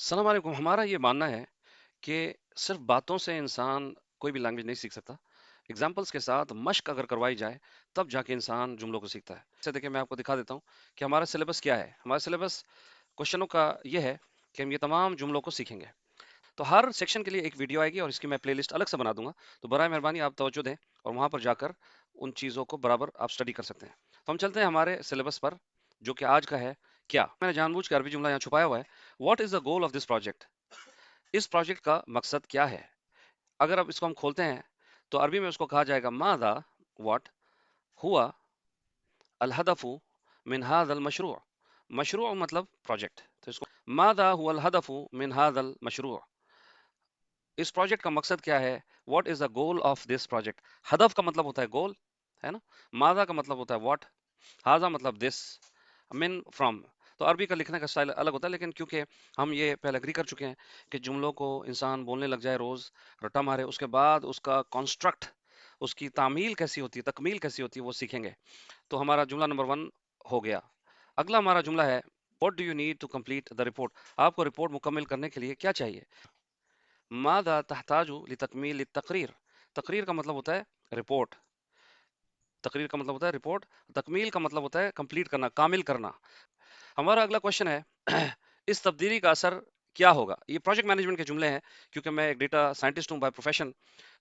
सलाम अलैकुम। हमारा ये मानना है कि सिर्फ बातों से इंसान कोई भी लैंग्वेज नहीं सीख सकता। एग्जाम्पल्स के साथ मश्क अगर करवाई जाए तब जाके इंसान जुमलों को सीखता है। जैसे देखिए, मैं आपको दिखा देता हूँ कि हमारा सिलेबस क्या है। हमारा सिलेबस क्वेश्चनों का ये है कि हम ये तमाम जुमलों को सीखेंगे। तो हर सेक्शन के लिए एक वीडियो आएगी और इसकी मैं प्लेलिस्ट अलग से बना दूंगा। तो बराए मेहरबानी आप तवज्जो दें और वहां पर जाकर उन चीज़ों को बराबर आप स्टडी कर सकते हैं। तो हम चलते हैं हमारे सिलेबस पर, जो कि आज का है क्या। मैंने जानबूझ के अरबी जुमला यहाँ छुपाया हुआ है। What is the goal of this project. इस प्रोजेक्ट का मकसद क्या है। अगर अब इसको हम खोलते हैं तो अरबी में उसको कहा जाएगा मादा, व्हाट, हुआ, अल हदफु मिन हादल मशरू। मशरू मतलब प्रोजेक्ट, तो इसको मादा हुआ अल हदफु मिन हादल मशरू। इस प्रोजेक्ट का मकसद क्या है। What is the goal of this project. हदफ का मतलब होता है गोल, है ना। मादा का मतलब होता है व्हाट, हाजा मतलब दिस, मिन फ्रॉम। तो अरबी का लिखने का स्टाइल अलग होता है, लेकिन क्योंकि हम ये पहले एग्री कर चुके हैं कि जुमलों को इंसान बोलने लग जाए रोज, रटा मारे, उसके बाद उसका कॉन्स्ट्रक्ट, उसकी तामील कैसी होती है, तकमील कैसी होती है, वो सीखेंगे। तो हमारा जुमला नंबर 1 हो गया। अगला हमारा जुमला है what do you need to complete the report. आपको रिपोर्ट मुकम्मल करने के लिए क्या चाहिए। मादा तहताजु लितकमील तकरीर। तकरीर का मतलब होता है रिपोर्ट, तकरीर का मतलब होता है रिपोर्ट, तकमील का मतलब होता है कंप्लीट करना, कामिल करना। हमारा अगला क्वेश्चन है इस तब्दीली का असर क्या होगा। ये प्रोजेक्ट मैनेजमेंट के जुमले हैं, क्योंकि मैं एक डेटा साइंटिस्ट हूं बाय प्रोफेशन।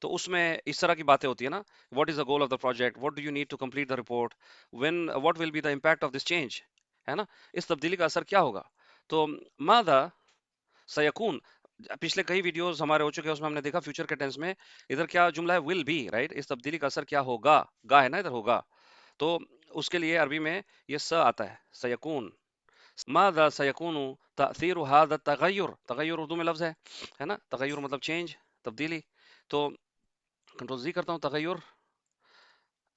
तो उसमें इस तरह की बातें होती है ना। What is the goal of the project, what do you need to complete the report, when, what will be the impact of this change, है ना। इस तब्दीली का असर क्या होगा। तो मादा सयकून, पिछले कई वीडियोस हमारे हो चुके हैं, उसमें हमने देखा फ्यूचर के टेंस में इधर क्या जुमला है, विल बी, राइट। इस तब्दीली का असर क्या होगा, गा है ना इधर, होगा। तो उसके लिए अरबी में ये स आता है, सयकून। मादा सयकूनु तासीर हादा तगय्युर। तगय्युर उर्दू में लफ्ज है ना। तगय्युर मतलब चेंज, तब्दीली। तो कंट्रोल जी करता हूँ, तगय्युर,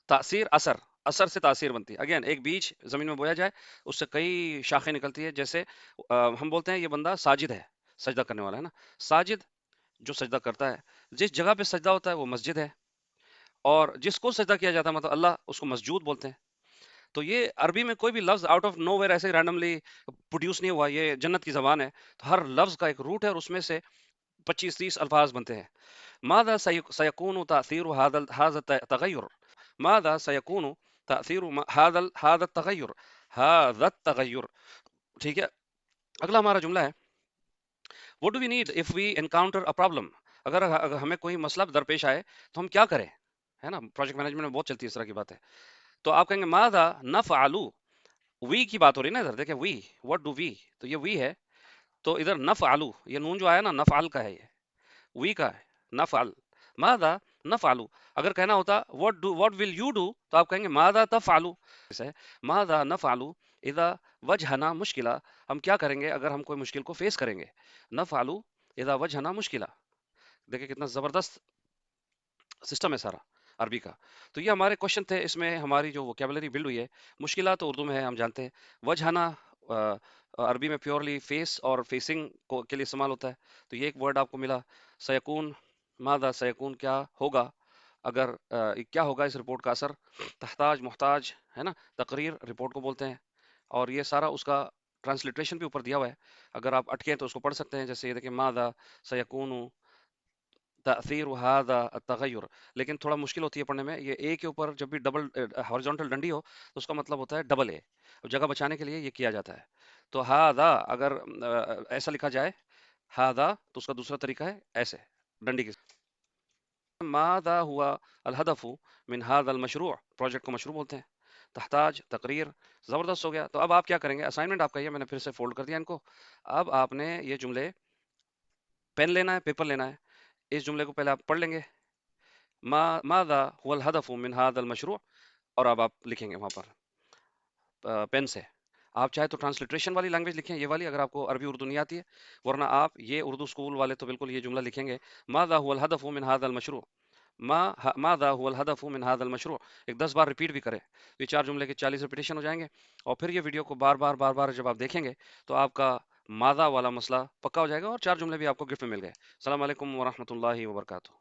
तासीर, असर, असर से तासीर बनती है। अगेन, एक बीज जमीन में बोया जाए, उससे कई शाखें निकलती है। जैसे हम बोलते हैं ये बंदा साजिद है, सजदा करने वाला है ना। साजिद जो सजदा करता है, जिस जगह पे सजदा होता है वो मस्जिद है, और जिसको सजदा किया जाता है मतलब अल्लाह, उसको मसजूद बोलते हैं। तो ये अरबी में कोई भी लफ्ज आउट ऑफ नोवेयर ऐसे रैंडमली प्रोड्यूस नहीं हुआ, ये जन्नत की जबान है। तो हर लफ्ज का एक रूट है और उसमें से 25-30 अल्फाज बनते हैं। मादा सयकून तासीर हादल तगय्युर। मादा सयकून तासीर हादल हादल तगय्युर, हादल तगय्युर। ठीक है। अगला हमारा जुमला है what do we need if we encounter a problem. अगर हमें कोई मसला दरपेश आए तो हम क्या करें, है ना। प्रोजेक्ट मैनेजमेंट में बहुत चलती है इस तरह की बात है। तो आप कहेंगे मादा नफ़अलु। वी की बात हो रही है ना इधर, देखिए वी, व्हाट डू वी, तो ये वी है। तो इधर नफ़अलु, ये नून जो आया ना, नफ़अल का है, ये वी का है, नफ़अल। मादा नफ़अलु। अगर कहना होता व्हाट विल यू डू, तो आप कहेंगे मादा तफ़अलु। है मादा नफ़अलु इदा वजहना मुश्किला। हम क्या करेंगे अगर हम कोई मुश्किल को फेस करेंगे। नफ़अलु इदा वजहना मुश्किला। देखिए कितना जबरदस्त सिस्टम है सारा अरबी का। तो ये हमारे क्वेश्चन थे, इसमें हमारी जो वोकेबलरी बिल्ड हुई है। मुश्किला तो उर्दू में है, हम जानते हैं। वजहाना अरबी में प्योरली फेस और फेसिंग को के लिए इस्तेमाल होता है। तो ये एक वर्ड आपको मिला। सयकून, मादा सयकून, क्या होगा अगर, क्या होगा इस रिपोर्ट का असर। तहताज मोहताज, है ना। तकरीर रिपोर्ट को बोलते हैं, और ये सारा उसका ट्रांसलिट्रेशन भी ऊपर दिया हुआ है। अगर आप अटके हैं तो उसको पढ़ सकते हैं। जैसे ये देखिए, मादा सयकून तासीर हादा तगय्युर। लेकिन थोड़ा मुश्किल होती है पढ़ने में। ये ए के ऊपर जब भी डबल हॉरिजॉन्टल डंडी हो तो उसका मतलब होता है डबल ए। जगह बचाने के लिए ये किया जाता है। तो हादा अगर ऐसा लिखा जाए, हादा, तो उसका दूसरा तरीका है ऐसे, डंडी के। मादा हुआ अल हदफु मिन हादल मशरू। प्रोजेक्ट को मशरू बोलते हैं। तहताज तकरीर, जबरदस्त हो गया। तो अब आप क्या करेंगे, असाइनमेंट आपका ये, मैंने फिर से फोल्ड कर दिया इनको। अब आपने ये जुमले, पेन लेना है, पेपर लेना है, इस जुमले को पहले आप पढ़ लेंगे। मादा हुवल हदफु मिन हादल मशरू। और अब आप लिखेंगे वहां पर पेन से। आप चाहे तो ट्रांसलिट्रेशन वाली लैंग्वेज लिखें, ये वाली, अगर आपको अरबी उर्दू नहीं आती है। वरना आप ये उर्दू स्कूल वाले तो बिल्कुल ये जुमला लिखेंगे, मादा हुवल हदफु मिन हादल मशरू। मादा हुवल हदफु मिन हादल मशरू। एक 10 बार रिपीट भी करें तो ये 4 जुमले के 40 रिपीटेशन हो जाएंगे। और फिर ये वीडियो को बार बार जब आप देखेंगे तो आपका मादा वाला मसला पक्का हो जाएगा, और 4 जुमले भी आपको गिफ्ट में मिल गए। अस्सलाम वालेकुम वरहमतुल्लाहि वबरकातुहू।